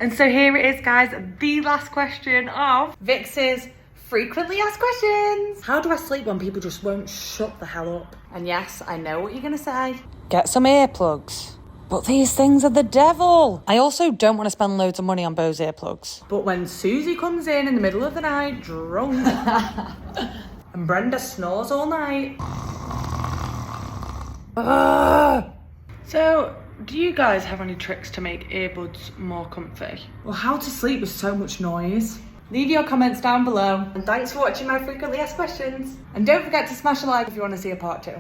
And so here it is, guys, the last question of Vix's frequently asked questions. How do I sleep when people just won't shut the hell up? And yes, I know what you're gonna say. Get some earplugs. But these things are the devil. I also don't want to spend loads of money on Bose earplugs. But when Susie comes in the middle of the night, drunk, and Brenda snores all night. So, do you guys have any tricks to make earbuds more comfy? Or how to sleep with so much noise? Leave your comments down below. And thanks for watching my frequently asked questions. And don't forget to smash a like if you want to see a part 2.